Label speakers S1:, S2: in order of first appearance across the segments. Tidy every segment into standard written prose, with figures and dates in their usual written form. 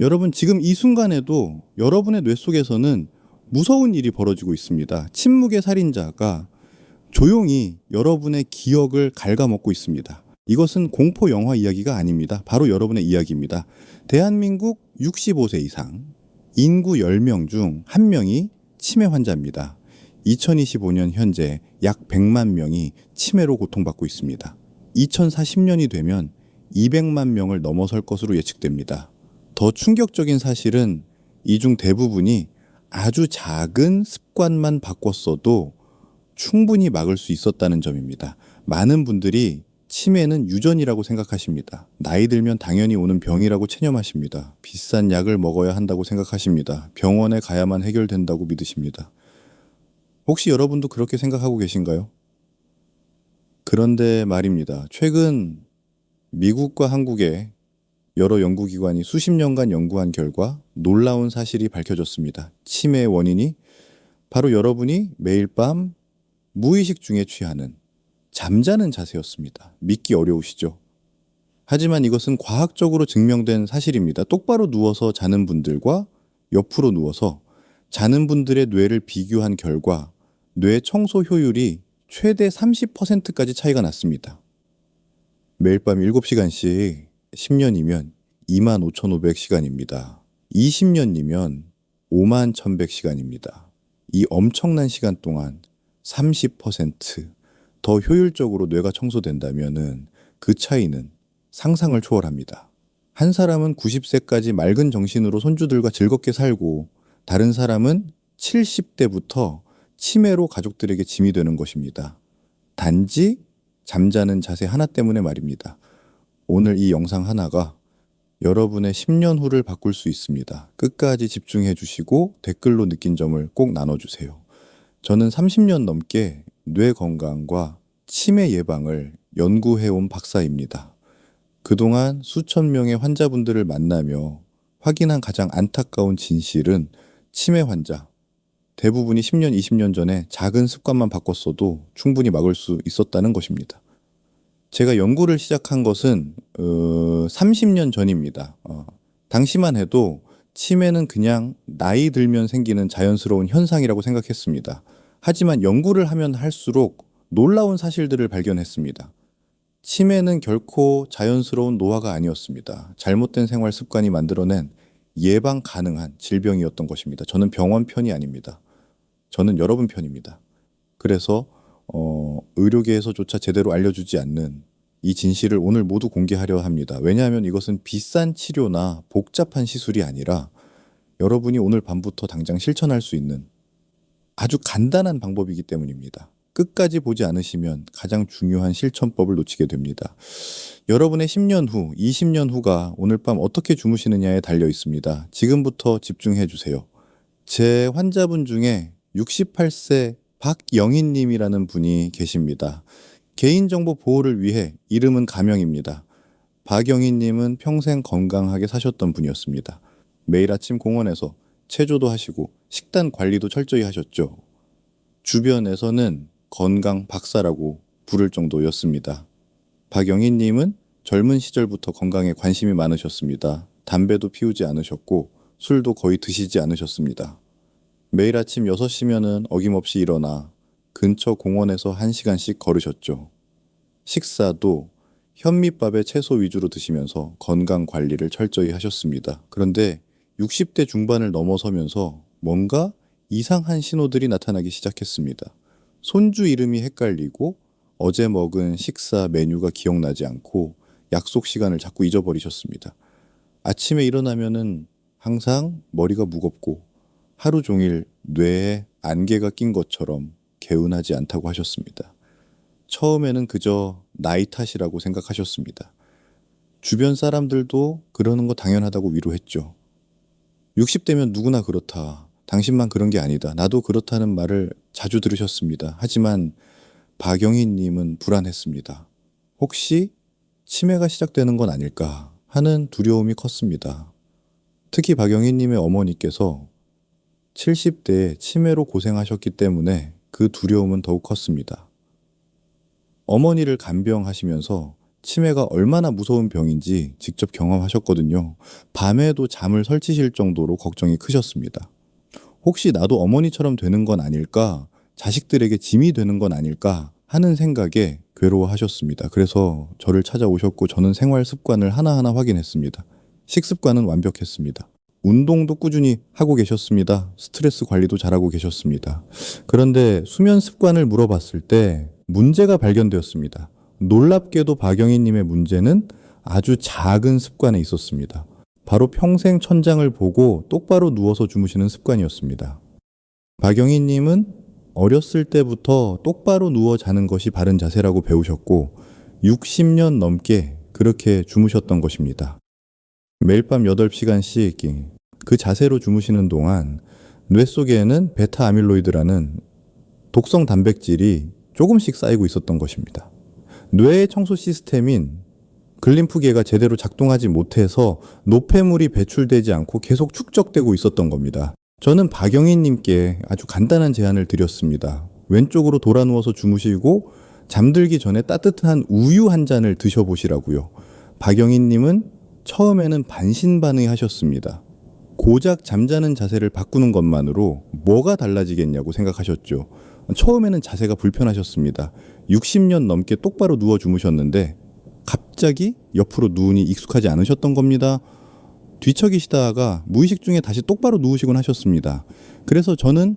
S1: 여러분, 지금 이 순간에도 여러분의 뇌 속에서는 무서운 일이 벌어지고 있습니다. 침묵의 살인자가 조용히 여러분의 기억을 갉아먹고 있습니다. 이것은 공포 영화 이야기가 아닙니다. 바로 여러분의 이야기입니다. 대한민국 65세 이상 인구 10명 중 1명이 치매 환자입니다. 2025년 현재 약 100만 명이 치매로 고통받고 있습니다. 2040년이 되면 200만 명을 넘어설 것으로 예측됩니다. 더 충격적인 사실은 이 중 대부분이 아주 작은 습관만 바꿨어도 충분히 막을 수 있었다는 점입니다. 많은 분들이 치매는 유전이라고 생각하십니다. 나이 들면 당연히 오는 병이라고 체념하십니다. 비싼 약을 먹어야 한다고 생각하십니다. 병원에 가야만 해결된다고 믿으십니다. 혹시 여러분도 그렇게 생각하고 계신가요? 그런데 말입니다. 최근 미국과 한국의 여러 연구기관이 수십 년간 연구한 결과 놀라운 사실이 밝혀졌습니다. 치매의 원인이 바로 여러분이 매일 밤 무의식 중에 취하는 잠자는 자세였습니다. 믿기 어려우시죠? 하지만 이것은 과학적으로 증명된 사실입니다. 똑바로 누워서 자는 분들과 옆으로 누워서 자는 분들의 뇌를 비교한 결과 뇌 청소 효율이 최대 30%까지 차이가 났습니다. 매일 밤 7시간씩 10년이면 25,500시간입니다. 20년이면 51,100시간입니다. 이 엄청난 시간 동안 30%더 효율적으로 뇌가 청소된다면 그 차이는 상상을 초월합니다. 한 사람은 90세까지 맑은 정신으로 손주들과 즐겁게 살고 다른 사람은 70대부터 치매로 가족들에게 짐이 되는 것입니다. 단지 잠자는 자세 하나 때문에 말입니다. 오늘 이 영상 하나가 여러분의 10년 후를 바꿀 수 있습니다. 끝까지 집중해 주시고 댓글로 느낀 점을 꼭 나눠주세요. 저는 30년 넘게 뇌 건강과 치매 예방을 연구해온 박사입니다. 그동안 수천 명의 환자분들을 만나며 확인한 가장 안타까운 진실은 치매 환자, 대부분이 10년, 20년 전에 작은 습관만 바꿨어도 충분히 막을 수 있었다는 것입니다. 제가 연구를 시작한 것은 30년 전입니다. 당시만 해도 치매는 그냥 나이 들면 생기는 자연스러운 현상이라고 생각했습니다. 하지만 연구를 하면 할수록 놀라운 사실들을 발견했습니다. 치매는 결코 자연스러운 노화가 아니었습니다. 잘못된 생활 습관이 만들어낸 예방 가능한 질병이었던 것입니다. 저는 병원 편이 아닙니다. 저는 여러분 편입니다. 그래서 의료계에서조차 제대로 알려주지 않는 이 진실을 오늘 모두 공개하려 합니다. 왜냐하면 이것은 비싼 치료나 복잡한 시술이 아니라 여러분이 오늘 밤부터 당장 실천할 수 있는 아주 간단한 방법이기 때문입니다. 끝까지 보지 않으시면 가장 중요한 실천법을 놓치게 됩니다. 여러분의 10년 후, 20년 후가 오늘 밤 어떻게 주무시느냐에 달려 있습니다. 지금부터 집중해 주세요. 제 환자분 중에 68세 박영희 님이라는 분이 계십니다. 개인정보 보호를 위해 이름은 가명입니다. 박영희 님은 평생 건강하게 사셨던 분이었습니다. 매일 아침 공원에서 체조도 하시고 식단 관리도 철저히 하셨죠. 주변에서는 건강 박사라고 부를 정도였습니다. 박영희 님은 젊은 시절부터 건강에 관심이 많으셨습니다. 담배도 피우지 않으셨고 술도 거의 드시지 않으셨습니다. 매일 아침 6시면은 어김없이 일어나 근처 공원에서 1시간씩 걸으셨죠. 식사도 현미밥에 채소 위주로 드시면서 건강 관리를 철저히 하셨습니다. 그런데 60대 중반을 넘어서면서 뭔가 이상한 신호들이 나타나기 시작했습니다. 손주 이름이 헷갈리고 어제 먹은 식사 메뉴가 기억나지 않고 약속 시간을 자꾸 잊어버리셨습니다. 아침에 일어나면은 항상 머리가 무겁고 하루 종일 뇌에 안개가 낀 것처럼 개운하지 않다고 하셨습니다. 처음에는 그저 나이 탓이라고 생각하셨습니다. 주변 사람들도 그러는 거 당연하다고 위로했죠. 60대면 누구나 그렇다. 당신만 그런 게 아니다. 나도 그렇다는 말을 자주 들으셨습니다. 하지만 박영희 님은 불안했습니다. 혹시 치매가 시작되는 건 아닐까 하는 두려움이 컸습니다. 특히 박영희 님의 어머니께서 70대에 치매로 고생하셨기 때문에 그 두려움은 더욱 컸습니다. 어머니를 간병하시면서 치매가 얼마나 무서운 병인지 직접 경험하셨거든요. 밤에도 잠을 설치실 정도로 걱정이 크셨습니다. 혹시 나도 어머니처럼 되는 건 아닐까? 자식들에게 짐이 되는 건 아닐까? 하는 생각에 괴로워하셨습니다. 그래서 저를 찾아오셨고 저는 생활 습관을 하나하나 확인했습니다. 식습관은 완벽했습니다. 운동도 꾸준히 하고 계셨습니다. 스트레스 관리도 잘하고 계셨습니다. 그런데 수면 습관을 물어봤을 때 문제가 발견되었습니다. 놀랍게도 박영희님의 문제는 아주 작은 습관에 있었습니다. 바로 평생 천장을 보고 똑바로 누워서 주무시는 습관이었습니다. 박영희님은 어렸을 때부터 똑바로 누워 자는 것이 바른 자세라고 배우셨고 60년 넘게 그렇게 주무셨던 것입니다. 매일 밤 8시간씩 그 자세로 주무시는 동안 뇌 속에는 베타 아밀로이드라는 독성 단백질이 조금씩 쌓이고 있었던 것입니다. 뇌의 청소 시스템인 글림프계가 제대로 작동하지 못해서 노폐물이 배출되지 않고 계속 축적되고 있었던 겁니다. 저는 박영희님께 아주 간단한 제안을 드렸습니다. 왼쪽으로 돌아 누워서 주무시고 잠들기 전에 따뜻한 우유 한 잔을 드셔보시라고요. 박영희님은 처음에는 반신반의하셨습니다. 고작 잠자는 자세를 바꾸는 것만으로 뭐가 달라지겠냐고 생각하셨죠. 처음에는 자세가 불편하셨습니다. 60년 넘게 똑바로 누워 주무셨는데 갑자기 옆으로 누우니 익숙하지 않으셨던 겁니다. 뒤척이시다가 무의식 중에 다시 똑바로 누우시곤 하셨습니다. 그래서 저는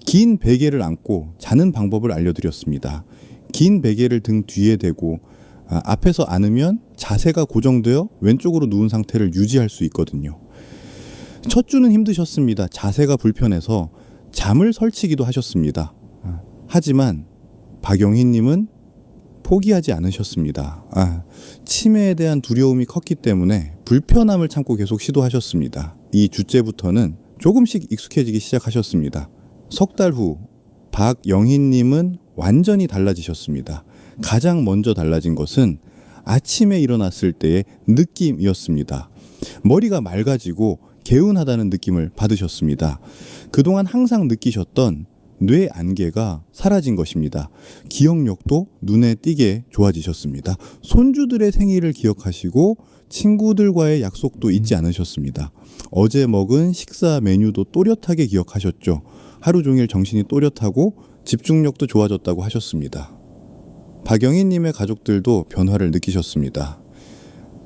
S1: 긴 베개를 안고 자는 방법을 알려드렸습니다. 긴 베개를 등 뒤에 대고 앞에서 안으면 자세가 고정되어 왼쪽으로 누운 상태를 유지할 수 있거든요. 첫 주는 힘드셨습니다. 자세가 불편해서 잠을 설치기도 하셨습니다. 하지만 박영희님은 포기하지 않으셨습니다. 치매에 대한 두려움이 컸기 때문에 불편함을 참고 계속 시도하셨습니다. 이 주째부터는 조금씩 익숙해지기 시작하셨습니다. 석 달 후 박영희님은 완전히 달라지셨습니다. 가장 먼저 달라진 것은 아침에 일어났을 때의 느낌이었습니다. 머리가 맑아지고 개운하다는 느낌을 받으셨습니다. 그동안 항상 느끼셨던 뇌 안개가 사라진 것입니다. 기억력도 눈에 띄게 좋아지셨습니다. 손주들의 생일을 기억하시고 친구들과의 약속도 잊지 않으셨습니다. 어제 먹은 식사 메뉴도 또렷하게 기억하셨죠. 하루 종일 정신이 또렷하고 집중력도 좋아졌다고 하셨습니다. 박영희님의 가족들도 변화를 느끼셨습니다.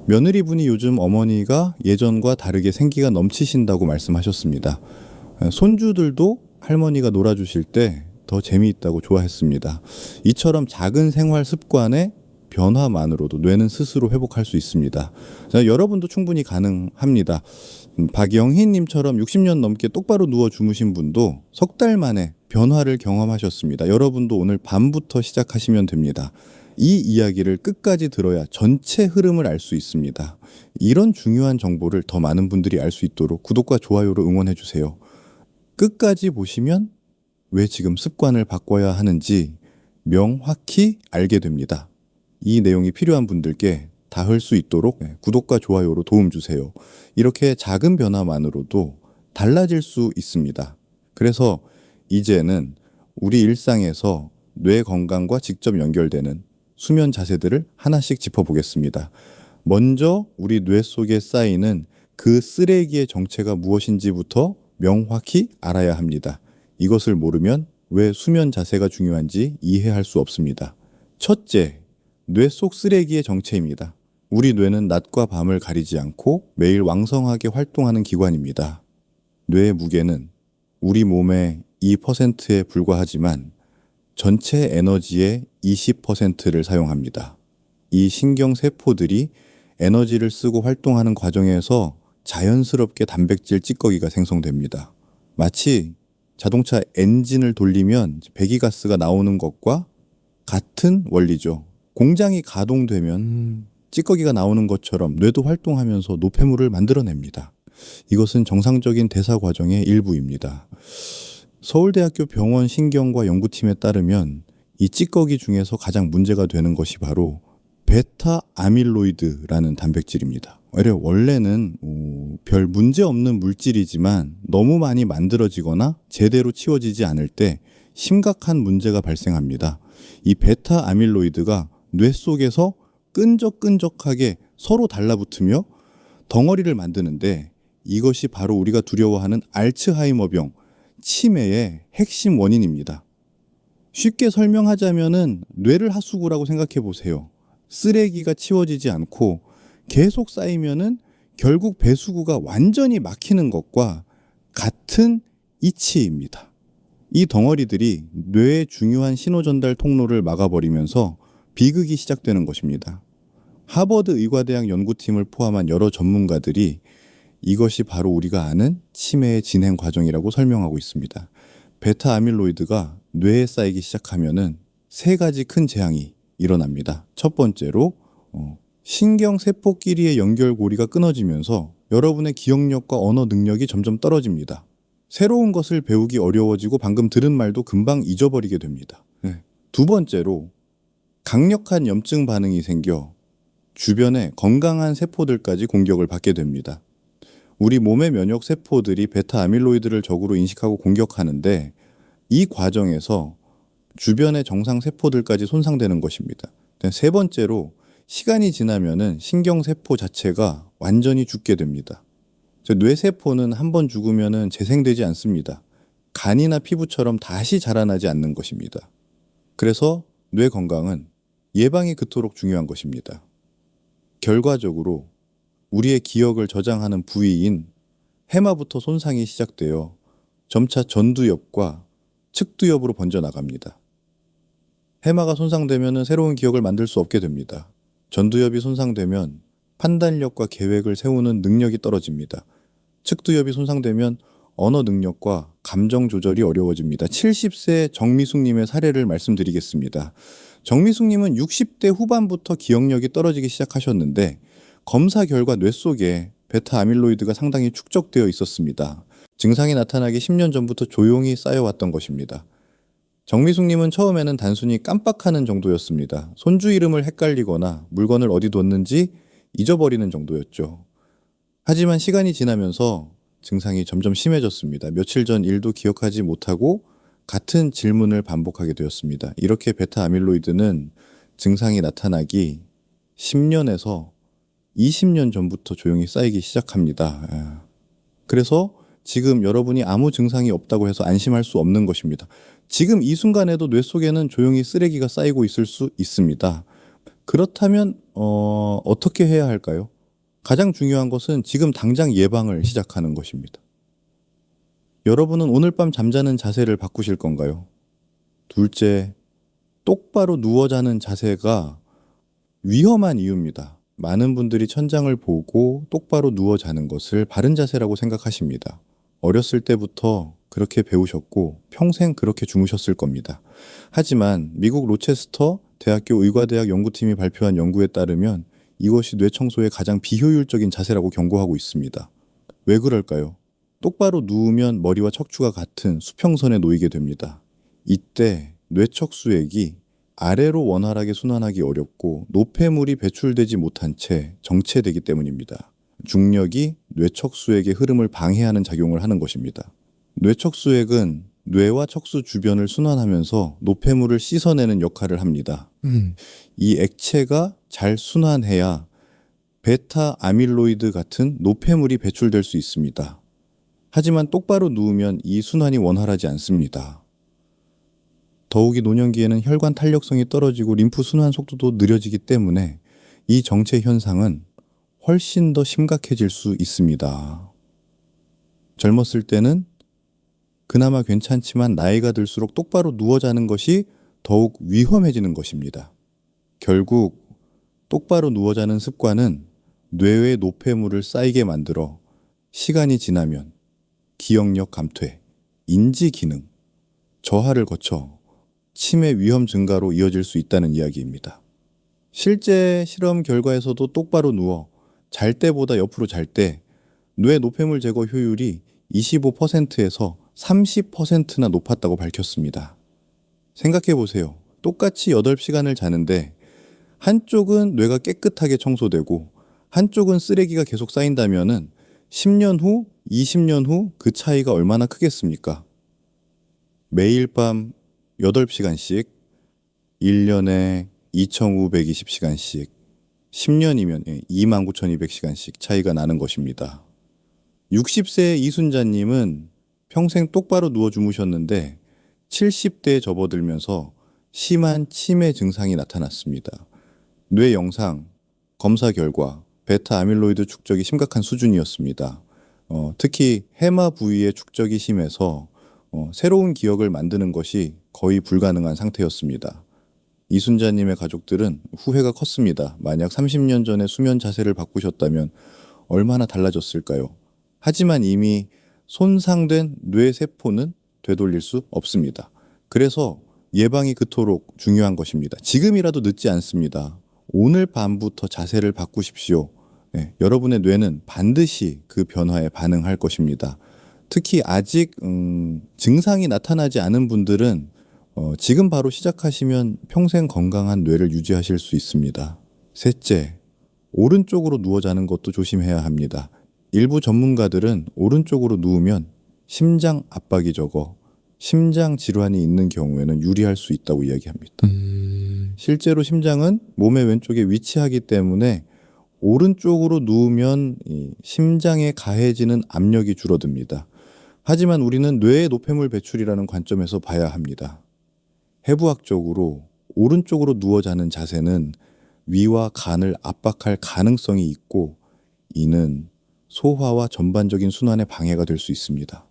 S1: 며느리분이 요즘 어머니가 예전과 다르게 생기가 넘치신다고 말씀하셨습니다. 손주들도 할머니가 놀아주실 때 더 재미있다고 좋아했습니다. 이처럼 작은 생활 습관의 변화만으로도 뇌는 스스로 회복할 수 있습니다. 자, 여러분도 충분히 가능합니다. 박영희님처럼 60년 넘게 똑바로 누워 주무신 분도 석 달 만에 변화를 경험하셨습니다. 여러분도 오늘 밤부터 시작하시면 됩니다. 이 이야기를 끝까지 들어야 전체 흐름을 알 수 있습니다. 이런 중요한 정보를 더 많은 분들이 알 수 있도록 구독과 좋아요로 응원해 주세요. 끝까지 보시면 왜 지금 습관을 바꿔야 하는지 명확히 알게 됩니다. 이 내용이 필요한 분들께 닿을 수 있도록 구독과 좋아요로 도움 주세요. 이렇게 작은 변화만으로도 달라질 수 있습니다. 그래서 이제는 우리 일상에서 뇌 건강과 직접 연결되는 수면 자세들을 하나씩 짚어보겠습니다. 먼저 우리 뇌 속에 쌓이는 그 쓰레기의 정체가 무엇인지부터 명확히 알아야 합니다. 이것을 모르면 왜 수면 자세가 중요한지 이해할 수 없습니다. 첫째, 뇌 속 쓰레기의 정체입니다. 우리 뇌는 낮과 밤을 가리지 않고 매일 왕성하게 활동하는 기관입니다. 뇌의 무게는 우리 몸의 2%에 불과하지만 전체 에너지의 20%를 사용합니다. 이 신경세포들이 에너지를 쓰고 활동하는 과정에서 자연스럽게 단백질 찌꺼기가 생성됩니다. 마치 자동차 엔진을 돌리면 배기가스가 나오는 것과 같은 원리죠. 공장이 가동되면 찌꺼기가 나오는 것처럼 뇌도 활동하면서 노폐물을 만들어냅니다. 이것은 정상적인 대사 과정의 일부입니다. 서울대학교 병원 신경과 연구팀에 따르면 이 찌꺼기 중에서 가장 문제가 되는 것이 바로 베타 아밀로이드라는 단백질입니다. 원래는 별 문제 없는 물질이지만 너무 많이 만들어지거나 제대로 치워지지 않을 때 심각한 문제가 발생합니다. 이 베타 아밀로이드가 뇌 속에서 끈적끈적하게 서로 달라붙으며 덩어리를 만드는데 이것이 바로 우리가 두려워하는 알츠하이머병, 치매의 핵심 원인입니다. 쉽게 설명하자면은 뇌를 하수구라고 생각해 보세요. 쓰레기가 치워지지 않고 계속 쌓이면은 결국 배수구가 완전히 막히는 것과 같은 이치입니다. 이 덩어리들이 뇌의 중요한 신호 전달 통로를 막아버리면서 비극이 시작되는 것입니다. 하버드 의과대학 연구팀을 포함한 여러 전문가들이 이것이 바로 우리가 아는 치매의 진행 과정이라고 설명하고 있습니다. 베타 아밀로이드가 뇌에 쌓이기 시작하면은 세 가지 큰 재앙이 일어납니다. 첫 번째로 신경세포끼리의 연결고리가 끊어지면서 여러분의 기억력과 언어 능력이 점점 떨어집니다. 새로운 것을 배우기 어려워지고 방금 들은 말도 금방 잊어버리게 됩니다. 두 번째로 강력한 염증 반응이 생겨 주변의 건강한 세포들까지 공격을 받게 됩니다. 우리 몸의 면역 세포들이 베타 아밀로이드를 적으로 인식하고 공격하는데 이 과정에서 주변의 정상 세포들까지 손상되는 것입니다. 세 번째로 시간이 지나면은 신경세포 자체가 완전히 죽게 됩니다. 뇌세포는 한번 죽으면은 재생되지 않습니다. 간이나 피부처럼 다시 자라나지 않는 것입니다. 그래서 뇌 건강은 예방이 그토록 중요한 것입니다. 결과적으로 우리의 기억을 저장하는 부위인 해마부터 손상이 시작되어 점차 전두엽과 측두엽으로 번져나갑니다. 해마가 손상되면 새로운 기억을 만들 수 없게 됩니다. 전두엽이 손상되면 판단력과 계획을 세우는 능력이 떨어집니다. 측두엽이 손상되면 언어 능력과 감정 조절이 어려워집니다. 70세 정미숙님의 사례를 말씀드리겠습니다. 정미숙님은 60대 후반부터 기억력이 떨어지기 시작하셨는데 검사 결과 뇌 속에 베타 아밀로이드가 상당히 축적되어 있었습니다. 증상이 나타나기 10년 전부터 조용히 쌓여왔던 것입니다. 정미숙님은 처음에는 단순히 깜빡하는 정도였습니다. 손주 이름을 헷갈리거나 물건을 어디 뒀는지 잊어버리는 정도였죠. 하지만 시간이 지나면서 증상이 점점 심해졌습니다. 며칠 전 일도 기억하지 못하고 같은 질문을 반복하게 되었습니다. 이렇게 베타 아밀로이드는 증상이 나타나기 10년에서 20년 전부터 조용히 쌓이기 시작합니다. 그래서 지금 여러분이 아무 증상이 없다고 해서 안심할 수 없는 것입니다. 지금 이 순간에도 뇌 속에는 조용히 쓰레기가 쌓이고 있을 수 있습니다. 그렇다면 어떻게 해야 할까요? 가장 중요한 것은 지금 당장 예방을 시작하는 것입니다. 여러분은 오늘 밤 잠자는 자세를 바꾸실 건가요? 둘째, 똑바로 누워 자는 자세가 위험한 이유입니다. 많은 분들이 천장을 보고 똑바로 누워 자는 것을 바른 자세라고 생각하십니다. 어렸을 때부터 그렇게 배우셨고 평생 그렇게 주무셨을 겁니다. 하지만 미국 로체스터 대학교 의과대학 연구팀이 발표한 연구에 따르면 이것이 뇌 청소의 가장 비효율적인 자세라고 경고하고 있습니다. 왜 그럴까요? 똑바로 누우면 머리와 척추가 같은 수평선에 놓이게 됩니다. 이때 뇌척수액이 아래로 원활하게 순환하기 어렵고 노폐물이 배출되지 못한 채 정체되기 때문입니다. 중력이 뇌척수액의 흐름을 방해하는 작용을 하는 것입니다. 뇌척수액은 뇌와 척수 주변을 순환하면서 노폐물을 씻어내는 역할을 합니다. 이 액체가 잘 순환해야 베타 아밀로이드 같은 노폐물이 배출될 수 있습니다. 하지만 똑바로 누우면 이 순환이 원활하지 않습니다. 더욱이 노년기에는 혈관 탄력성이 떨어지고 림프 순환 속도도 느려지기 때문에 이 정체 현상은 훨씬 더 심각해질 수 있습니다. 젊었을 때는 그나마 괜찮지만 나이가 들수록 똑바로 누워 자는 것이 더욱 위험해지는 것입니다. 결국 똑바로 누워 자는 습관은 뇌의 노폐물을 쌓이게 만들어 시간이 지나면 기억력 감퇴, 인지 기능, 저하를 거쳐 치매 위험 증가로 이어질 수 있다는 이야기입니다. 실제 실험 결과에서도 똑바로 누워 잘 때보다 옆으로 잘 때 뇌 노폐물 제거 효율이 25%에서 30%나 높았다고 밝혔습니다. 생각해 보세요. 똑같이 8시간을 자는데 한쪽은 뇌가 깨끗하게 청소되고 한쪽은 쓰레기가 계속 쌓인다면은 10년 후, 20년 후 그 차이가 얼마나 크겠습니까? 매일 밤 8시간씩 1년에 2,520시간씩, 10년이면 29,200시간씩 차이가 나는 것입니다. 60세의 이순자님은 평생 똑바로 누워 주무셨는데 70대에 접어들면서 심한 치매 증상이 나타났습니다. 뇌 영상, 검사 결과 베타 아밀로이드 축적이 심각한 수준이었습니다. 특히 해마 부위의 축적이 심해서 새로운 기억을 만드는 것이 거의 불가능한 상태였습니다. 이순자님의 가족들은 후회가 컸습니다. 만약 30년 전에 수면 자세를 바꾸셨다면 얼마나 달라졌을까요? 하지만 이미 손상된 뇌세포는 되돌릴 수 없습니다. 그래서 예방이 그토록 중요한 것입니다. 지금이라도 늦지 않습니다. 오늘 밤부터 자세를 바꾸십시오. 네, 여러분의 뇌는 반드시 그 변화에 반응할 것입니다. 특히 아직 증상이 나타나지 않은 분들은 지금 바로 시작하시면 평생 건강한 뇌를 유지하실 수 있습니다. 셋째, 오른쪽으로 누워 자는 것도 조심해야 합니다. 일부 전문가들은 오른쪽으로 누우면 심장 압박이 적어 심장 질환이 있는 경우에는 유리할 수 있다고 이야기합니다. 실제로 심장은 몸의 왼쪽에 위치하기 때문에 오른쪽으로 누우면 심장에 가해지는 압력이 줄어듭니다. 하지만 우리는 뇌의 노폐물 배출이라는 관점에서 봐야 합니다. 해부학적으로 오른쪽으로 누워 자는 자세는 위와 간을 압박할 가능성이 있고 이는 소화와 전반적인 순환에 방해가 될 수 있습니다.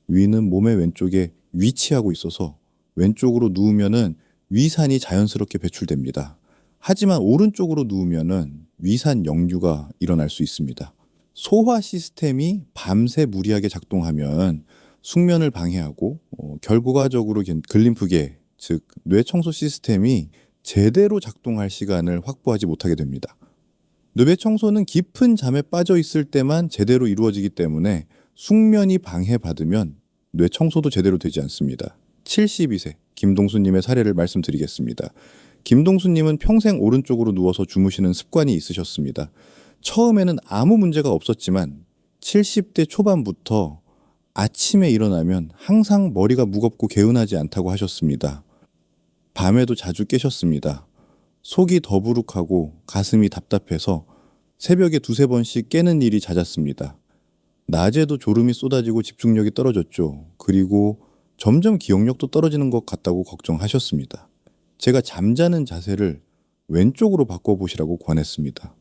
S1: 위는 몸의 왼쪽에 위치하고 있어서 왼쪽으로 누우면은 위산이 자연스럽게 배출됩니다. 하지만 오른쪽으로 누우면은 위산 역류가 일어날 수 있습니다. 소화 시스템이 밤새 무리하게 작동하면 숙면을 방해하고 결과적으로 글림프계, 즉 뇌 청소 시스템이 제대로 작동할 시간을 확보하지 못하게 됩니다. 뇌 청소는 깊은 잠에 빠져 있을 때만 제대로 이루어지기 때문에 숙면이 방해받으면 뇌 청소도 제대로 되지 않습니다. 72세 김동수님의 사례를 말씀드리겠습니다. 김동수님은 평생 오른쪽으로 누워서 주무시는 습관이 있으셨습니다. 처음에는 아무 문제가 없었지만 70대 초반부터 아침에 일어나면 항상 머리가 무겁고 개운하지 않다고 하셨습니다. 밤에도 자주 깨셨습니다. 속이 더부룩하고 가슴이 답답해서 새벽에 두세 번씩 깨는 일이 잦았습니다. 낮에도 졸음이 쏟아지고 집중력이 떨어졌죠. 그리고 점점 기억력도 떨어지는 것 같다고 걱정하셨습니다. 제가 잠자는 자세를 왼쪽으로 바꿔보시라고 권했습니다.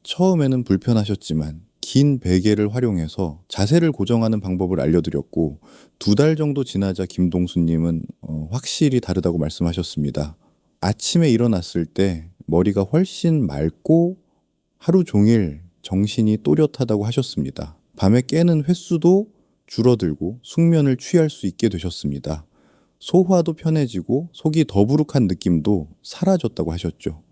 S1: 처음에는 불편하셨지만 긴 베개를 활용해서 자세를 고정하는 방법을 알려드렸고 2달 정도 지나자 김동수님은 확실히 다르다고 말씀하셨습니다. 아침에 일어났을 때 머리가 훨씬 맑고 하루 종일 정신이 또렷하다고 하셨습니다. 밤에 깨는 횟수도 줄어들고 숙면을 취할 수 있게 되셨습니다. 소화도 편해지고 속이 더부룩한 느낌도 사라졌다고 하셨죠.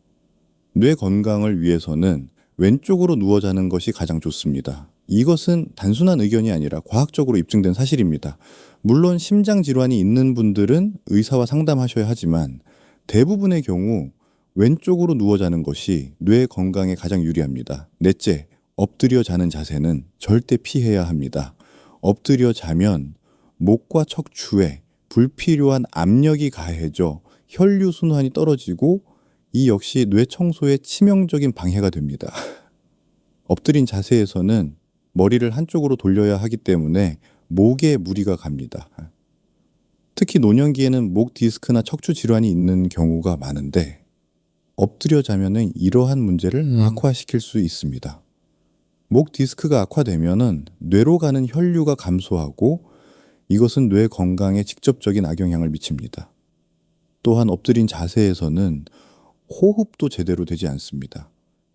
S1: 뇌 건강을 위해서는 왼쪽으로 누워 자는 것이 가장 좋습니다. 이것은 단순한 의견이 아니라 과학적으로 입증된 사실입니다. 물론 심장 질환이 있는 분들은 의사와 상담하셔야 하지만 대부분의 경우 왼쪽으로 누워 자는 것이 뇌 건강에 가장 유리합니다. 넷째, 엎드려 자는 자세는 절대 피해야 합니다. 엎드려 자면 목과 척추에 불필요한 압력이 가해져 혈류 순환이 떨어지고 이 역시 뇌 청소에 치명적인 방해가 됩니다. 엎드린 자세에서는 머리를 한쪽으로 돌려야 하기 때문에 목에 무리가 갑니다. 특히 노년기에는 목 디스크나 척추 질환이 있는 경우가 많은데 엎드려 자면은 이러한 문제를 악화시킬 수 있습니다. 목 디스크가 악화되면은 뇌로 가는 혈류가 감소하고 이것은 뇌 건강에 직접적인 악영향을 미칩니다. 또한 엎드린 자세에서는 호흡도 제대로 되지 않습니다.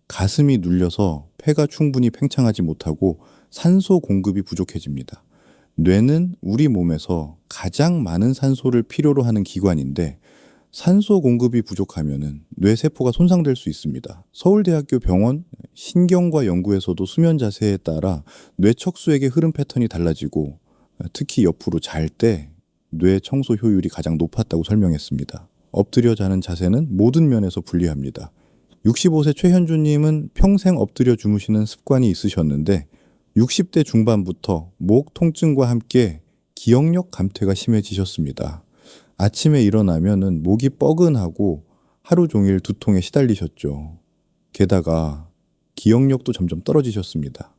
S1: 가슴이 눌려서 폐가 충분히 팽창하지 못하고 산소 공급이 부족해집니다. 뇌는 우리 몸에서 가장 많은 산소를 필요로 하는 기관인데 산소 공급이 부족하면 뇌세포가 손상될 수 있습니다. 서울대학교 병원 신경과 연구에서도 수면 자세에 따라 뇌척수액의 흐름 패턴이 달라지고 특히 옆으로 잘 때 뇌 청소 효율이 가장 높았다고 설명했습니다. 엎드려 자는 자세는 모든 면에서 불리합니다. 65세 최현주님은 평생 엎드려 주무시는 습관이 있으셨는데 60대 중반부터 목 통증과 함께 기억력 감퇴가 심해지셨습니다. 아침에 일어나면은 목이 뻐근하고 하루 종일 두통에 시달리셨죠. 게다가 기억력도 점점 떨어지셨습니다.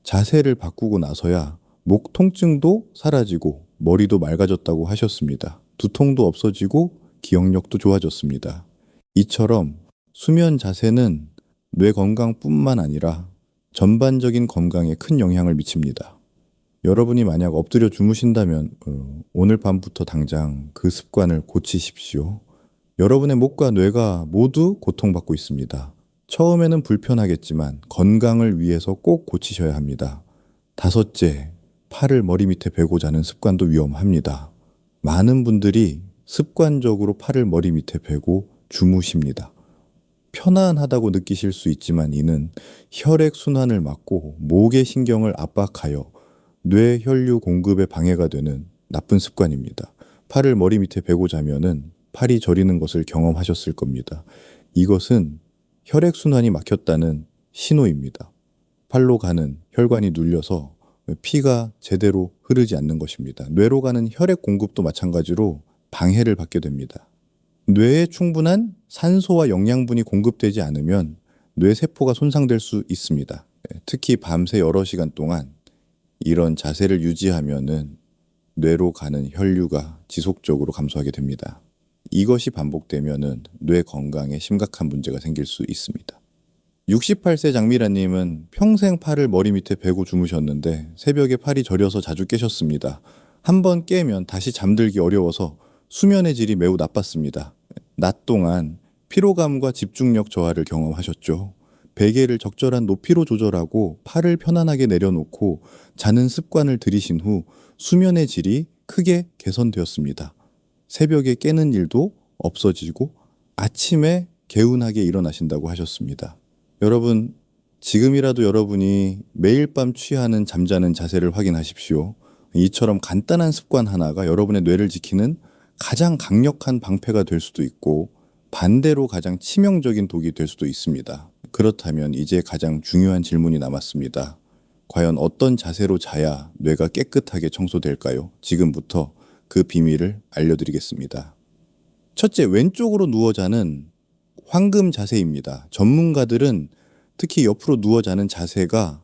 S1: 자세를 바꾸고 나서야 목 통증도 사라지고 머리도 맑아졌다고 하셨습니다. 두통도 없어지고 기억력도 좋아졌습니다. 이처럼 수면 자세는 뇌 건강뿐만 아니라 전반적인 건강에 큰 영향을 미칩니다. 여러분이 만약 엎드려 주무신다면 오늘 밤부터 당장 그 습관을 고치십시오. 여러분의 목과 뇌가 모두 고통받고 있습니다. 처음에는 불편하겠지만 건강을 위해서 꼭 고치셔야 합니다. 다섯째, 팔을 머리 밑에 베고 자는 습관도 위험합니다. 많은 분들이 습관적으로 팔을 머리 밑에 베고 주무십니다. 편안하다고 느끼실 수 있지만 이는 혈액순환을 막고 목의 신경을 압박하여 뇌 혈류 공급에 방해가 되는 나쁜 습관입니다. 팔을 머리 밑에 베고 자면은 팔이 저리는 것을 경험하셨을 겁니다. 이것은 혈액순환이 막혔다는 신호입니다. 팔로 가는 혈관이 눌려서 피가 제대로 흐르지 않는 것입니다. 뇌로 가는 혈액 공급도 마찬가지로 방해를 받게 됩니다. 뇌에 충분한 산소와 영양분이 공급되지 않으면 뇌세포가 손상될 수 있습니다. 특히 밤새 여러 시간 동안 이런 자세를 유지하면은 뇌로 가는 혈류가 지속적으로 감소하게 됩니다. 이것이 반복되면은 뇌 건강에 심각한 문제가 생길 수 있습니다. 68세 장미라님은 평생 팔을 머리 밑에 베고 주무셨는데 새벽에 팔이 저려서 자주 깨셨습니다. 한번 깨면 다시 잠들기 어려워서 수면의 질이 매우 나빴습니다. 낮 동안 피로감과 집중력 저하를 경험하셨죠. 베개를 적절한 높이로 조절하고 팔을 편안하게 내려놓고 자는 습관을 들이신 후 수면의 질이 크게 개선되었습니다. 새벽에 깨는 일도 없어지고 아침에 개운하게 일어나신다고 하셨습니다. 여러분, 지금이라도 여러분이 매일 밤 취하는 잠자는 자세를 확인하십시오. 이처럼 간단한 습관 하나가 여러분의 뇌를 지키는 가장 강력한 방패가 될 수도 있고 반대로 가장 치명적인 독이 될 수도 있습니다. 그렇다면 이제 가장 중요한 질문이 남았습니다. 과연 어떤 자세로 자야 뇌가 깨끗하게 청소될까요? 지금부터 그 비밀을 알려드리겠습니다. 첫째, 왼쪽으로 누워 자는 황금 자세입니다. 전문가들은 특히 옆으로 누워 자는 자세가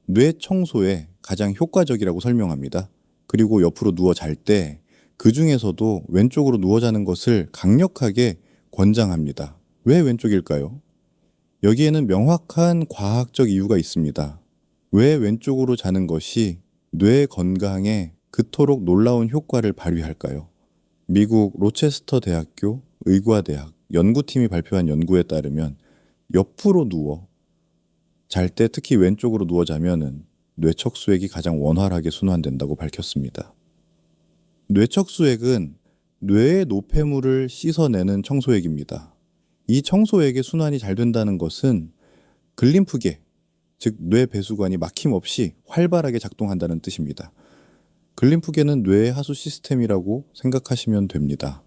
S1: 뇌 청소에 가장 효과적이라고 설명합니다. 그리고 옆으로 누워 잘 때 그 중에서도 왼쪽으로 누워 자는 것을 강력하게 권장합니다. 왜 왼쪽일까요? 여기에는 명확한 과학적 이유가 있습니다. 왜 왼쪽으로 자는 것이 뇌 건강에 그토록 놀라운 효과를 발휘할까요? 미국 로체스터 대학교 의과대학 연구팀이 발표한 연구에 따르면 옆으로 누워 잘 때 특히 왼쪽으로 누워 자면은 뇌척수액이 가장 원활하게 순환된다고 밝혔습니다. 뇌척수액은 뇌의 노폐물을 씻어내는 청소액입니다. 이 청소액의 순환이 잘 된다는 것은 글림프계, 즉 뇌배수관이 막힘없이 활발하게 작동한다는 뜻입니다. 글림프계는 뇌의 하수 시스템이라고 생각하시면 됩니다.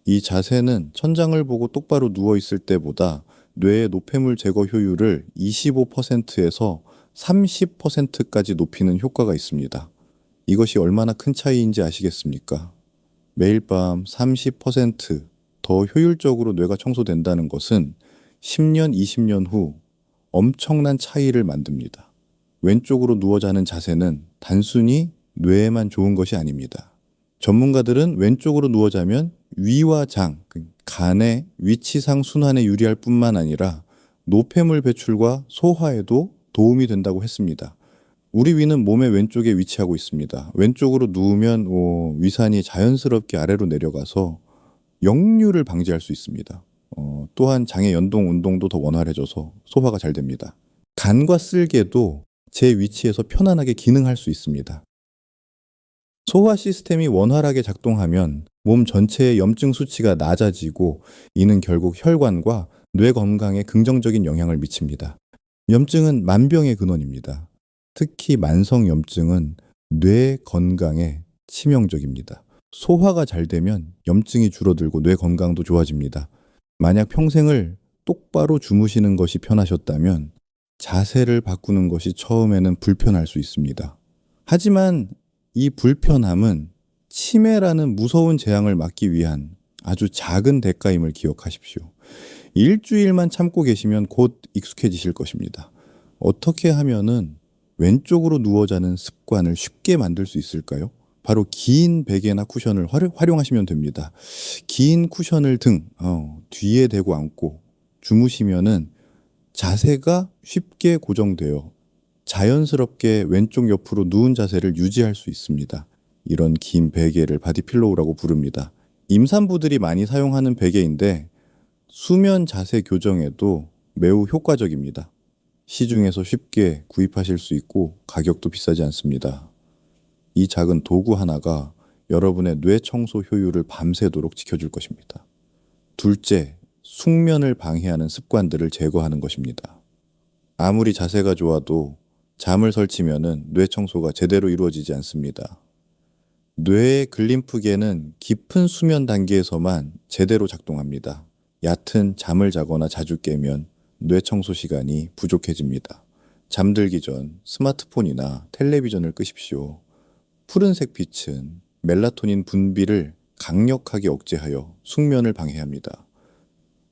S1: 이 자세는 천장을 보고 똑바로 누워 있을 때보다 뇌의 노폐물 제거 효율을 25%에서 30%까지 높이는 효과가 있습니다. 이것이 얼마나 큰 차이인지 아시겠습니까? 매일 밤 30% 더 효율적으로 뇌가 청소된다는 것은 10년, 20년 후 엄청난 차이를 만듭니다. 왼쪽으로 누워 자는 자세는 단순히 뇌에만 좋은 것이 아닙니다. 전문가들은 왼쪽으로 누워 자면 위와 장, 간의 위치상 순환에 유리할 뿐만 아니라 노폐물 배출과 소화에도 도움이 된다고 했습니다. 우리 위는 몸의 왼쪽에 위치하고 있습니다. 왼쪽으로 누우면 위산이 자연스럽게 아래로 내려가서 역류를 방지할 수 있습니다. 또한 장의 연동 운동도 더 원활해져서 소화가 잘 됩니다. 간과 쓸개도 제 위치에서 편안하게 기능할 수 있습니다. 소화 시스템이 원활하게 작동하면 몸 전체의 염증 수치가 낮아지고 이는 결국 혈관과 뇌 건강에 긍정적인 영향을 미칩니다. 염증은 만병의 근원입니다. 특히 만성 염증은 뇌 건강에 치명적입니다. 소화가 잘 되면 염증이 줄어들고 뇌 건강도 좋아집니다. 만약 평생을 똑바로 주무시는 것이 편하셨다면 자세를 바꾸는 것이 처음에는 불편할 수 있습니다. 하지만 이 불편함은 치매라는 무서운 재앙을 막기 위한 아주 작은 대가임을 기억하십시오. 일주일만 참고 계시면 곧 익숙해지실 것입니다. 어떻게 하면은 왼쪽으로 누워 자는 습관을 쉽게 만들 수 있을까요? 바로 긴 베개나 쿠션을 활용하시면 됩니다. 긴 쿠션을 뒤에 대고 앉고 주무시면은 자세가 쉽게 고정되어 자연스럽게 왼쪽 옆으로 누운 자세를 유지할 수 있습니다. 이런 긴 베개를 바디필로우라고 부릅니다. 임산부들이 많이 사용하는 베개인데 수면 자세 교정에도 매우 효과적입니다. 시중에서 쉽게 구입하실 수 있고 가격도 비싸지 않습니다. 이 작은 도구 하나가 여러분의 뇌 청소 효율을 밤새도록 지켜줄 것입니다. 둘째, 숙면을 방해하는 습관들을 제거하는 것입니다. 아무리 자세가 좋아도 잠을 설치면은 뇌 청소가 제대로 이루어지지 않습니다. 뇌의 글림프계는 깊은 수면 단계에서만 제대로 작동합니다. 얕은 잠을 자거나 자주 깨면 뇌 청소 시간이 부족해집니다. 잠들기 전 스마트폰이나 텔레비전을 끄십시오. 푸른색 빛은 멜라토닌 분비를 강력하게 억제하여 숙면을 방해합니다.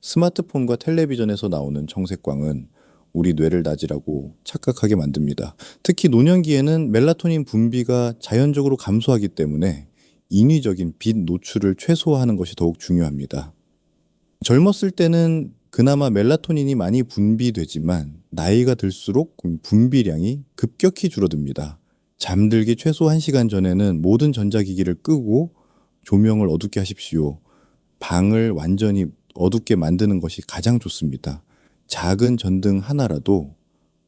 S1: 스마트폰과 텔레비전에서 나오는 청색광은 우리 뇌를 나지라고 착각하게 만듭니다. 특히 노년기에는 멜라토닌 분비가 자연적으로 감소하기 때문에 인위적인 빛 노출을 최소화하는 것이 더욱 중요합니다. 젊었을 때는 그나마 멜라토닌이 많이 분비되지만 나이가 들수록 분비량이 급격히 줄어듭니다. 잠들기 최소 1시간 전에는 모든 전자기기를 끄고 조명을 어둡게 하십시오. 방을 완전히 어둡게 만드는 것이 가장 좋습니다. 작은 전등 하나라도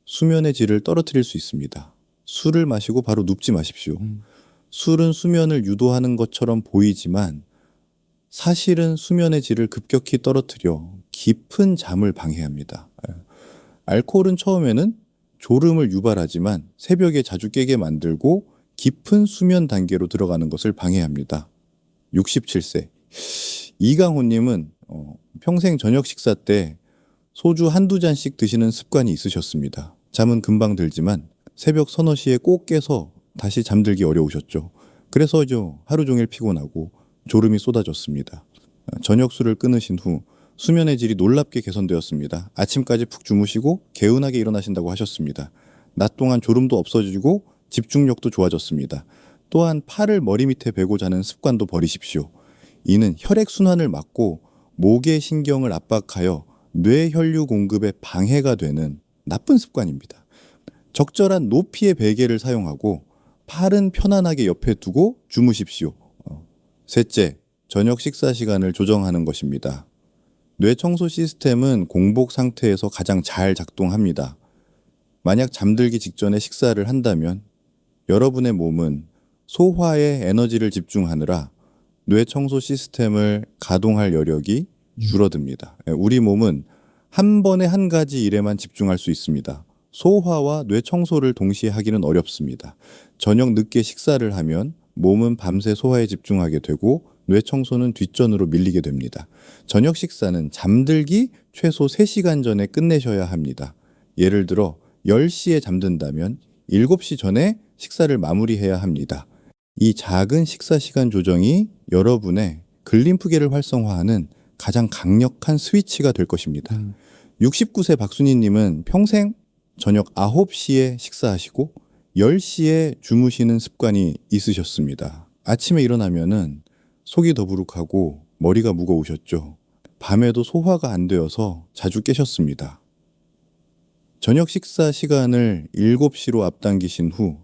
S1: 수면의 질을 떨어뜨릴 수 있습니다. 술을 마시고 바로 눕지 마십시오. 술은 수면을 유도하는 것처럼 보이지만 사실은 수면의 질을 급격히 떨어뜨려 깊은 잠을 방해합니다. 알코올은 처음에는 졸음을 유발하지만 새벽에 자주 깨게 만들고 깊은 수면 단계로 들어가는 것을 방해합니다. 67세 이강호님은 평생 저녁 식사 때 소주 한두 잔씩 드시는 습관이 있으셨습니다. 잠은 금방 들지만 새벽 서너 시에 꼭 깨서 다시 잠들기 어려우셨죠. 그래서 하루 종일 피곤하고 졸음이 쏟아졌습니다. 저녁 술을 끊으신 후 수면의 질이 놀랍게 개선되었습니다. 아침까지 푹 주무시고 개운하게 일어나신다고 하셨습니다. 낮 동안 졸음도 없어지고 집중력도 좋아졌습니다. 또한 팔을 머리 밑에 베고 자는 습관도 버리십시오. 이는 혈액순환을 막고 목의 신경을 압박하여 뇌 혈류 공급에 방해가 되는 나쁜 습관입니다. 적절한 높이의 베개를 사용하고 팔은 편안하게 옆에 두고 주무십시오. 셋째, 저녁 식사 시간을 조정하는 것입니다. 뇌 청소 시스템은 공복 상태에서 가장 잘 작동합니다. 만약 잠들기 직전에 식사를 한다면 여러분의 몸은 소화에 에너지를 집중하느라 뇌 청소 시스템을 가동할 여력이 줄어듭니다. 우리 몸은 한 번에 한 가지 일에만 집중할 수 있습니다. 소화와 뇌 청소를 동시에 하기는 어렵습니다. 저녁 늦게 식사를 하면 몸은 밤새 소화에 집중하게 되고 뇌 청소는 뒷전으로 밀리게 됩니다. 저녁 식사는 잠들기 최소 3시간 전에 끝내셔야 합니다. 예를 들어 10시에 잠든다면 7시 전에 식사를 마무리해야 합니다. 이 작은 식사 시간 조정이 여러분의 글림프계를 활성화하는 가장 강력한 스위치가 될 것입니다. 69세 박순희님은 평생 저녁 9시에 식사하시고 10시에 주무시는 습관이 있으셨습니다. 아침에 일어나면은 속이 더부룩하고 머리가 무거우셨죠. 밤에도 소화가 안 되어서 자주 깨셨습니다. 저녁 식사 시간을 7시로 앞당기신 후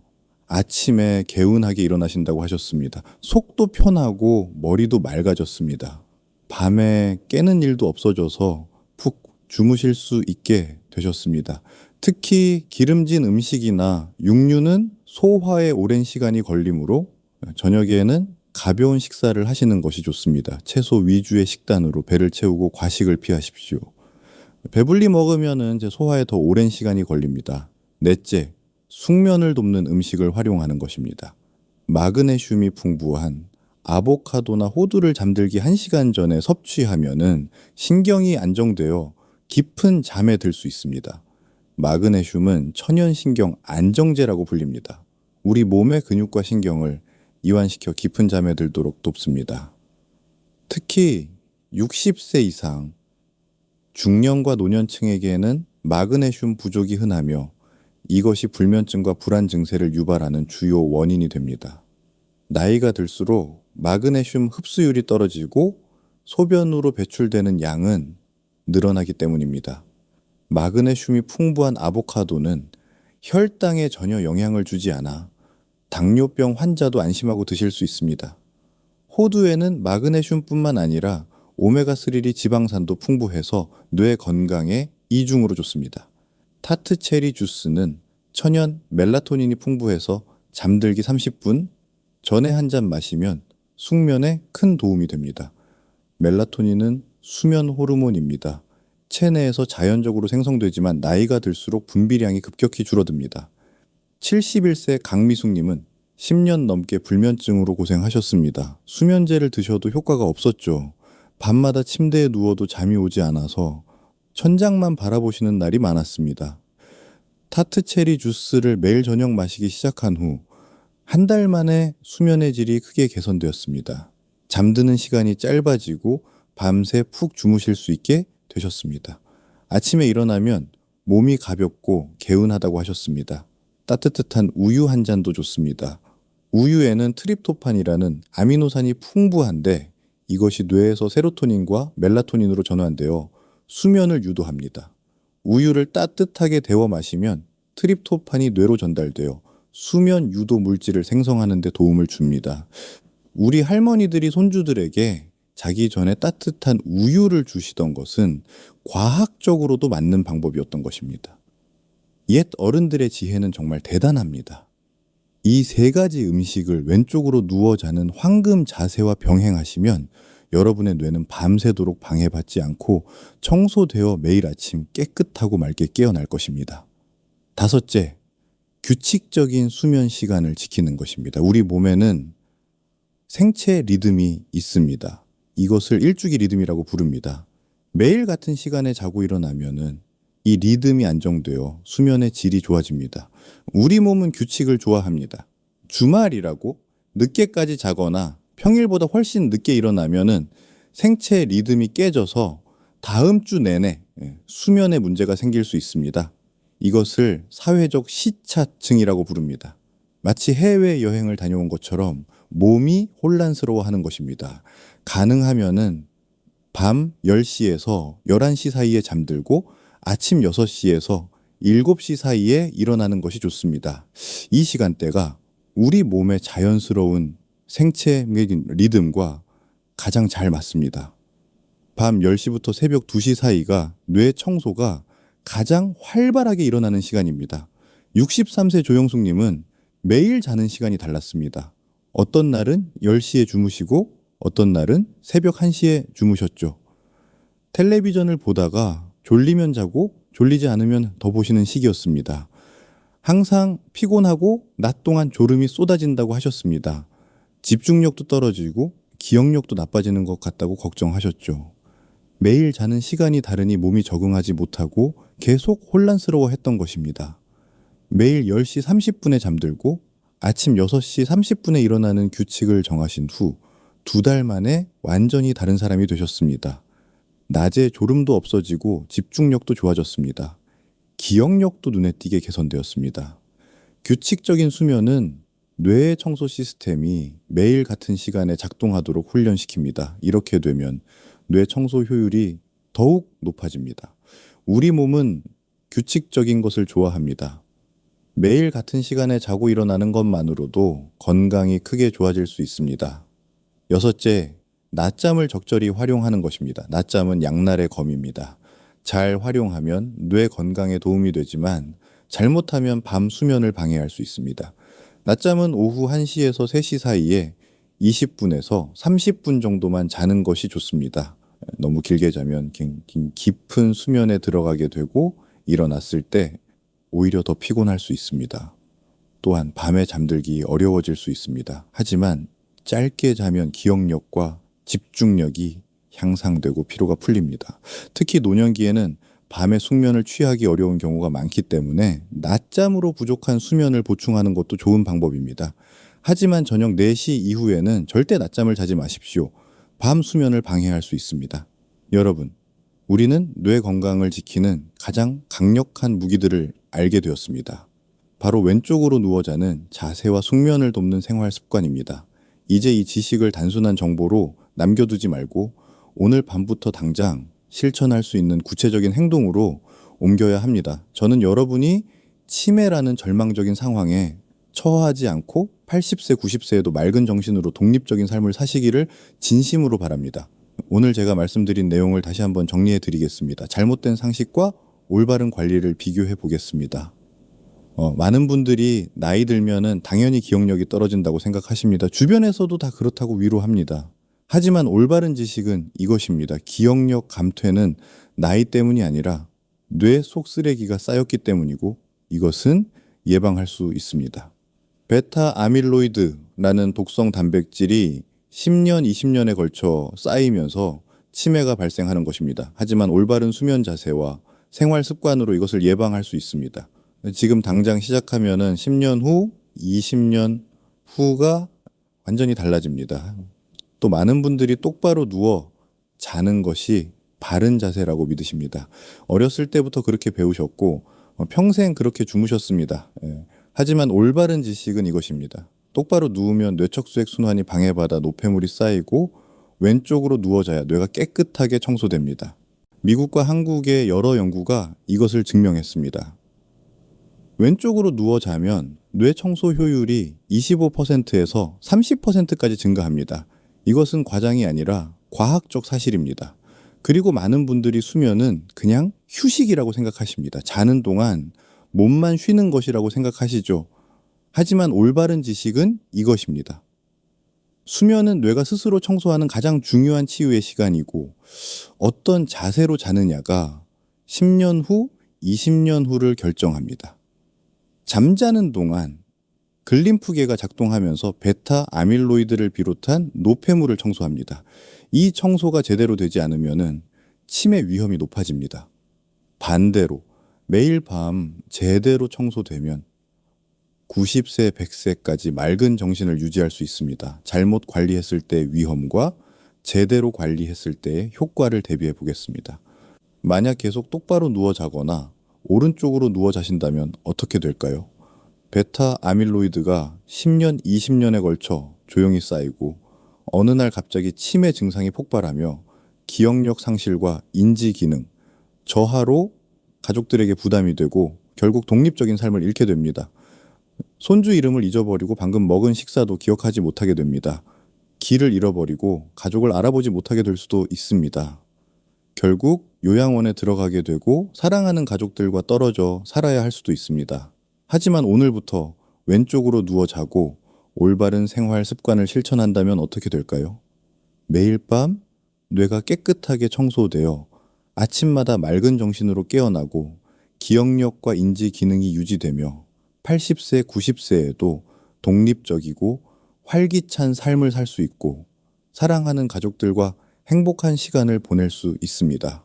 S1: 아침에 개운하게 일어나신다고 하셨습니다. 속도 편하고 머리도 맑아졌습니다. 밤에 깨는 일도 없어져서 푹 주무실 수 있게 되셨습니다. 특히 기름진 음식이나 육류는 소화에 오랜 시간이 걸리므로 저녁에는 가벼운 식사를 하시는 것이 좋습니다. 채소 위주의 식단으로 배를 채우고 과식을 피하십시오. 배불리 먹으면 소화에 더 오랜 시간이 걸립니다. 넷째, 숙면을 돕는 음식을 활용하는 것입니다. 마그네슘이 풍부한 아보카도나 호두를 잠들기 1시간 전에 섭취하면은 신경이 안정되어 깊은 잠에 들 수 있습니다. 마그네슘은 천연신경 안정제라고 불립니다. 우리 몸의 근육과 신경을 이완시켜 깊은 잠에 들도록 돕습니다. 특히 60세 이상 중년과 노년층에게는 마그네슘 부족이 흔하며 이것이 불면증과 불안 증세를 유발하는 주요 원인이 됩니다. 나이가 들수록 마그네슘 흡수율이 떨어지고 소변으로 배출되는 양은 늘어나기 때문입니다. 마그네슘이 풍부한 아보카도는 혈당에 전혀 영향을 주지 않아 당뇨병 환자도 안심하고 드실 수 있습니다. 호두에는 마그네슘뿐만 아니라 오메가3 지방산도 풍부해서 뇌 건강에 이중으로 좋습니다. 타트 체리 주스는 천연 멜라토닌이 풍부해서 잠들기 30분 전에 한 잔 마시면 숙면에 큰 도움이 됩니다. 멜라토닌은 수면 호르몬입니다. 체내에서 자연적으로 생성되지만 나이가 들수록 분비량이 급격히 줄어듭니다. 71세 강미숙님은 10년 넘게 불면증으로 고생하셨습니다. 수면제를 드셔도 효과가 없었죠. 밤마다 침대에 누워도 잠이 오지 않아서 천장만 바라보시는 날이 많았습니다. 타트 체리 주스를 매일 저녁 마시기 시작한 후 한 달 만에 수면의 질이 크게 개선되었습니다. 잠드는 시간이 짧아지고 밤새 푹 주무실 수 있게 되셨습니다. 아침에 일어나면 몸이 가볍고 개운하다고 하셨습니다. 따뜻한 우유 한 잔도 좋습니다. 우유에는 트립토판이라는 아미노산이 풍부한데 이것이 뇌에서 세로토닌과 멜라토닌으로 전환되어 수면을 유도합니다. 우유를 따뜻하게 데워 마시면 트립토판이 뇌로 전달되어 수면 유도 물질을 생성하는 데 도움을 줍니다. 우리 할머니들이 손주들에게 자기 전에 따뜻한 우유를 주시던 것은 과학적으로도 맞는 방법이었던 것입니다. 옛 어른들의 지혜는 정말 대단합니다. 이 세 가지 음식을 왼쪽으로 누워 자는 황금 자세와 병행하시면 여러분의 뇌는 밤새도록 방해받지 않고 청소되어 매일 아침 깨끗하고 맑게 깨어날 것입니다. 다섯째, 규칙적인 수면 시간을 지키는 것입니다. 우리 몸에는 생체 리듬이 있습니다. 이것을 일주기 리듬이라고 부릅니다. 매일 같은 시간에 자고 일어나면은 이 리듬이 안정되어 수면의 질이 좋아집니다. 우리 몸은 규칙을 좋아합니다. 주말이라고 늦게까지 자거나 평일보다 훨씬 늦게 일어나면은 생체 리듬이 깨져서 다음 주 내내 수면에 문제가 생길 수 있습니다. 이것을 사회적 시차증이라고 부릅니다. 마치 해외여행을 다녀온 것처럼 몸이 혼란스러워하는 것입니다. 가능하면은 밤 10시에서 11시 사이에 잠들고 아침 6시에서 7시 사이에 일어나는 것이 좋습니다. 이 시간대가 우리 몸의 자연스러운 생체 리듬과 가장 잘 맞습니다. 밤 10시부터 새벽 2시 사이가 뇌 청소가 가장 활발하게 일어나는 시간입니다. 63세 조영숙님은 매일 자는 시간이 달랐습니다. 어떤 날은 10시에 주무시고 어떤 날은 새벽 1시에 주무셨죠. 텔레비전을 보다가 졸리면 자고 졸리지 않으면 더 보시는 시기였습니다. 항상 피곤하고 낮 동안 졸음이 쏟아진다고 하셨습니다. 집중력도 떨어지고 기억력도 나빠지는 것 같다고 걱정하셨죠. 매일 자는 시간이 다르니 몸이 적응하지 못하고 계속 혼란스러워 했던 것입니다. 매일 10시 30분에 잠들고 아침 6시 30분에 일어나는 규칙을 정하신 후 2달 만에 완전히 다른 사람이 되셨습니다. 낮에 졸음도 없어지고 집중력도 좋아졌습니다. 기억력도 눈에 띄게 개선되었습니다. 규칙적인 수면은 뇌의 청소 시스템이 매일 같은 시간에 작동하도록 훈련시킵니다. 이렇게 되면 뇌 청소 효율이 더욱 높아집니다. 우리 몸은 규칙적인 것을 좋아합니다. 매일 같은 시간에 자고 일어나는 것만으로도 건강이 크게 좋아질 수 있습니다. 여섯째, 낮잠을 적절히 활용하는 것입니다. 낮잠은 양날의 검입니다. 잘 활용하면 뇌 건강에 도움이 되지만 잘못하면 밤 수면을 방해할 수 있습니다. 낮잠은 오후 1시에서 3시 사이에 20분에서 30분 정도만 자는 것이 좋습니다. 너무 길게 자면 깊은 수면에 들어가게 되고 일어났을 때 오히려 더 피곤할 수 있습니다. 또한 밤에 잠들기 어려워질 수 있습니다. 하지만 짧게 자면 기억력과 집중력이 향상되고 피로가 풀립니다. 특히 노년기에는 밤에 숙면을 취하기 어려운 경우가 많기 때문에 낮잠으로 부족한 수면을 보충하는 것도 좋은 방법입니다. 하지만 저녁 4시 이후에는 절대 낮잠을 자지 마십시오. 밤 수면을 방해할 수 있습니다. 여러분, 우리는 뇌 건강을 지키는 가장 강력한 무기들을 알게 되었습니다. 바로 왼쪽으로 누워 자는 자세와 숙면을 돕는 생활 습관입니다. 이제 이 지식을 단순한 정보로 남겨두지 말고 오늘 밤부터 당장 실천할 수 있는 구체적인 행동으로 옮겨야 합니다. 저는 여러분이 치매라는 절망적인 상황에 처하지 않고 80세, 90세에도 맑은 정신으로 독립적인 삶을 사시기를 진심으로 바랍니다. 오늘 제가 말씀드린 내용을 다시 한번 정리해 드리겠습니다. 잘못된 상식과 올바른 관리를 비교해 보겠습니다. 많은 분들이 나이 들면은 당연히 기억력이 떨어진다고 생각하십니다. 주변에서도 다 그렇다고 위로합니다. 하지만 올바른 지식은 이것입니다. 기억력 감퇴는 나이 때문이 아니라 뇌 속 쓰레기가 쌓였기 때문이고 이것은 예방할 수 있습니다. 베타 아밀로이드라는 독성 단백질이 10년, 20년에 걸쳐 쌓이면서 치매가 발생하는 것입니다. 하지만 올바른 수면 자세와 생활 습관으로 이것을 예방할 수 있습니다. 지금 당장 시작하면은 10년 후, 20년 후가 완전히 달라집니다. 또 많은 분들이 똑바로 누워 자는 것이 바른 자세라고 믿으십니다. 어렸을 때부터 그렇게 배우셨고 평생 그렇게 주무셨습니다. 하지만 올바른 지식은 이것입니다. 똑바로 누우면 뇌척수액 순환이 방해받아 노폐물이 쌓이고 왼쪽으로 누워 자야 뇌가 깨끗하게 청소됩니다. 미국과 한국의 여러 연구가 이것을 증명했습니다. 왼쪽으로 누워 자면 뇌 청소 효율이 25%에서 30%까지 증가합니다. 이것은 과장이 아니라 과학적 사실입니다. 그리고 많은 분들이 수면은 그냥 휴식이라고 생각하십니다. 자는 동안 몸만 쉬는 것이라고 생각하시죠. 하지만 올바른 지식은 이것입니다. 수면은 뇌가 스스로 청소하는 가장 중요한 치유의 시간이고 어떤 자세로 자느냐가 10년 후, 20년 후를 결정합니다. 잠자는 동안 글림프계가 작동하면서 베타 아밀로이드를 비롯한 노폐물을 청소합니다. 이 청소가 제대로 되지 않으면 치매 위험이 높아집니다. 반대로 매일 밤 제대로 청소되면 90세, 100세까지 맑은 정신을 유지할 수 있습니다. 잘못 관리했을 때의 위험과 제대로 관리했을 때의 효과를 대비해 보겠습니다. 만약 계속 똑바로 누워 자거나 오른쪽으로 누워 자신다면 어떻게 될까요? 베타 아밀로이드가 10년, 20년에 걸쳐 조용히 쌓이고 어느 날 갑자기 치매 증상이 폭발하며 기억력 상실과 인지 기능, 저하로 가족들에게 부담이 되고 결국 독립적인 삶을 잃게 됩니다. 손주 이름을 잊어버리고 방금 먹은 식사도 기억하지 못하게 됩니다. 길을 잃어버리고 가족을 알아보지 못하게 될 수도 있습니다. 결국 요양원에 들어가게 되고 사랑하는 가족들과 떨어져 살아야 할 수도 있습니다. 하지만 오늘부터 왼쪽으로 누워 자고 올바른 생활 습관을 실천한다면 어떻게 될까요? 매일 밤 뇌가 깨끗하게 청소되어 아침마다 맑은 정신으로 깨어나고 기억력과 인지 기능이 유지되며 80세, 90세에도 독립적이고 활기찬 삶을 살 수 있고 사랑하는 가족들과 행복한 시간을 보낼 수 있습니다.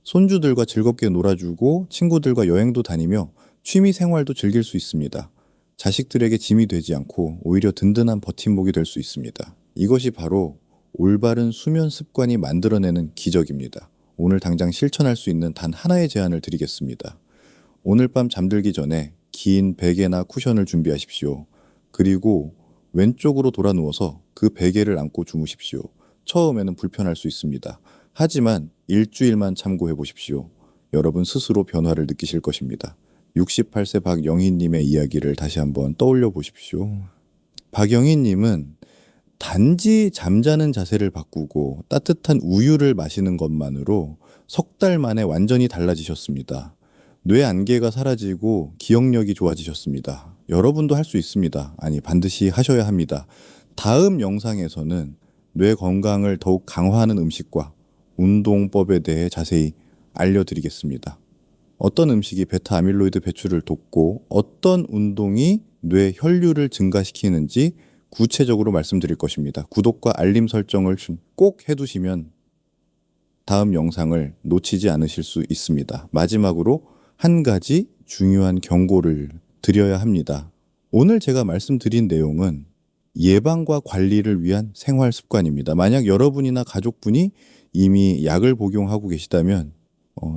S1: 손주들과 즐겁게 놀아주고 친구들과 여행도 다니며 취미 생활도 즐길 수 있습니다. 자식들에게 짐이 되지 않고 오히려 든든한 버팀목이 될 수 있습니다. 이것이 바로 올바른 수면 습관이 만들어내는 기적입니다. 오늘 당장 실천할 수 있는 단 하나의 제안을 드리겠습니다. 오늘 밤 잠들기 전에 긴 베개나 쿠션을 준비하십시오. 그리고 왼쪽으로 돌아 누워서 그 베개를 안고 주무십시오. 처음에는 불편할 수 있습니다. 하지만 일주일만 참고해 보십시오. 여러분 스스로 변화를 느끼실 것입니다. 68세 박영희님의 이야기를 다시 한번 떠올려 보십시오. 박영희님은 단지 잠자는 자세를 바꾸고 따뜻한 우유를 마시는 것만으로 석 달 만에 완전히 달라지셨습니다. 뇌 안개가 사라지고 기억력이 좋아지셨습니다. 여러분도 할 수 있습니다. 아니, 반드시 하셔야 합니다. 다음 영상에서는 뇌 건강을 더욱 강화하는 음식과 운동법에 대해 자세히 알려드리겠습니다. 어떤 음식이 베타 아밀로이드 배출을 돕고 어떤 운동이 뇌 혈류를 증가시키는지 구체적으로 말씀드릴 것입니다. 구독과 알림 설정을 꼭 해두시면 다음 영상을 놓치지 않으실 수 있습니다. 마지막으로 한 가지 중요한 경고를 드려야 합니다. 오늘 제가 말씀드린 내용은 예방과 관리를 위한 생활 습관입니다. 만약 여러분이나 가족분이 이미 약을 복용하고 계시다면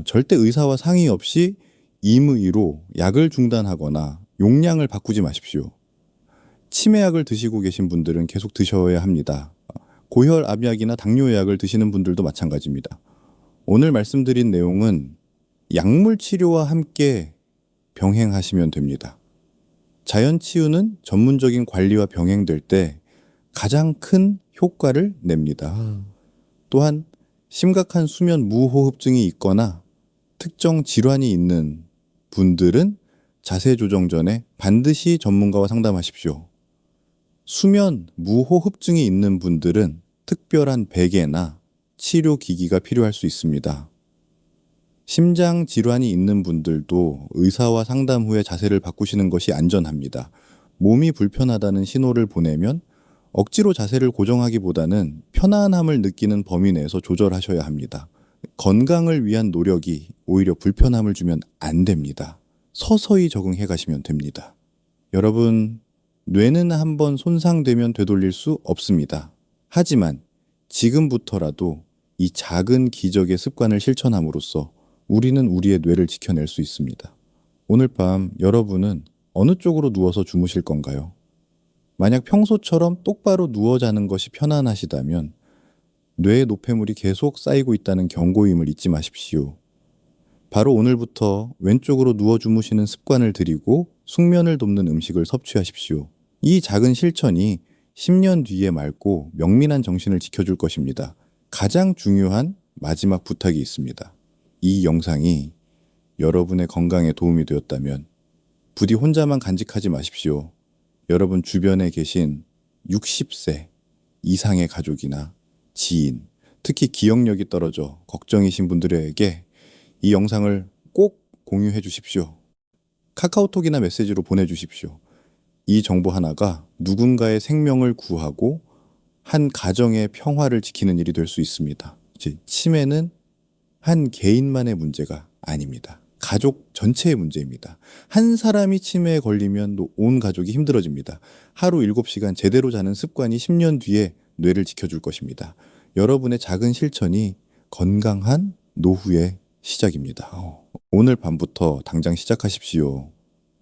S1: 절대 의사와 상의 없이 임의로 약을 중단하거나 용량을 바꾸지 마십시오. 치매약을 드시고 계신 분들은 계속 드셔야 합니다. 고혈압약이나 당뇨약을 드시는 분들도 마찬가지입니다. 오늘 말씀드린 내용은 약물 치료와 함께 병행하시면 됩니다. 자연치유는 전문적인 관리와 병행될 때 가장 큰 효과를 냅니다. 또한 심각한 수면 무호흡증이 있거나 특정 질환이 있는 분들은 자세 조정 전에 반드시 전문가와 상담하십시오. 수면 무호흡증이 있는 분들은 특별한 베개나 치료기기가 필요할 수 있습니다. 심장 질환이 있는 분들도 의사와 상담 후에 자세를 바꾸시는 것이 안전합니다. 몸이 불편하다는 신호를 보내면 억지로 자세를 고정하기보다는 편안함을 느끼는 범위 내에서 조절하셔야 합니다. 건강을 위한 노력이 오히려 불편함을 주면 안 됩니다. 서서히 적응해 가시면 됩니다. 여러분, 뇌는 한번 손상되면 되돌릴 수 없습니다. 하지만 지금부터라도 이 작은 기적의 습관을 실천함으로써 우리는 우리의 뇌를 지켜낼 수 있습니다. 오늘 밤 여러분은 어느 쪽으로 누워서 주무실 건가요? 만약 평소처럼 똑바로 누워 자는 것이 편안하시다면 뇌의 노폐물이 계속 쌓이고 있다는 경고임을 잊지 마십시오. 바로 오늘부터 왼쪽으로 누워 주무시는 습관을 들이고 숙면을 돕는 음식을 섭취하십시오. 이 작은 실천이 10년 뒤에 맑고 명민한 정신을 지켜줄 것입니다. 가장 중요한 마지막 부탁이 있습니다. 이 영상이 여러분의 건강에 도움이 되었다면 부디 혼자만 간직하지 마십시오. 여러분 주변에 계신 60세 이상의 가족이나 지인, 특히 기억력이 떨어져 걱정이신 분들에게 이 영상을 꼭 공유해 주십시오. 카카오톡이나 메시지로 보내주십시오. 이 정보 하나가 누군가의 생명을 구하고 한 가정의 평화를 지키는 일이 될 수 있습니다. 치매는 한 개인만의 문제가 아닙니다. 가족 전체의 문제입니다. 한 사람이 치매에 걸리면 온 가족이 힘들어집니다. 하루 7시간 제대로 자는 습관이 10년 뒤에 뇌를 지켜줄 것입니다. 여러분의 작은 실천이 건강한 노후의 시작입니다. 오늘 밤부터 당장 시작하십시오.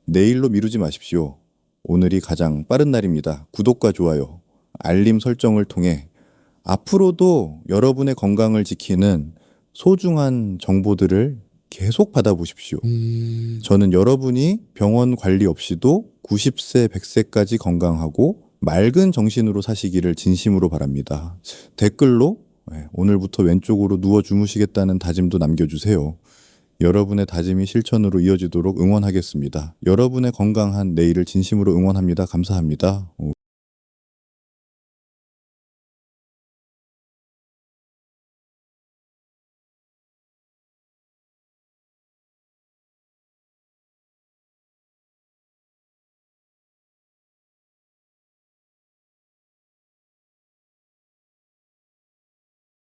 S1: 내일로 미루지 마십시오. 오늘이 가장 빠른 날입니다. 구독과 좋아요, 알림 설정을 통해 앞으로도 여러분의 건강을 지키는 소중한 정보들을 계속 받아보십시오. 저는 여러분이 병원 관리 없이도 90세, 100세까지 건강하고 맑은 정신으로 사시기를 진심으로 바랍니다. 댓글로 오늘부터 왼쪽으로 누워 주무시겠다는 다짐도 남겨주세요. 여러분의 다짐이 실천으로 이어지도록 응원하겠습니다. 여러분의 건강한 내일을 진심으로 응원합니다. 감사합니다.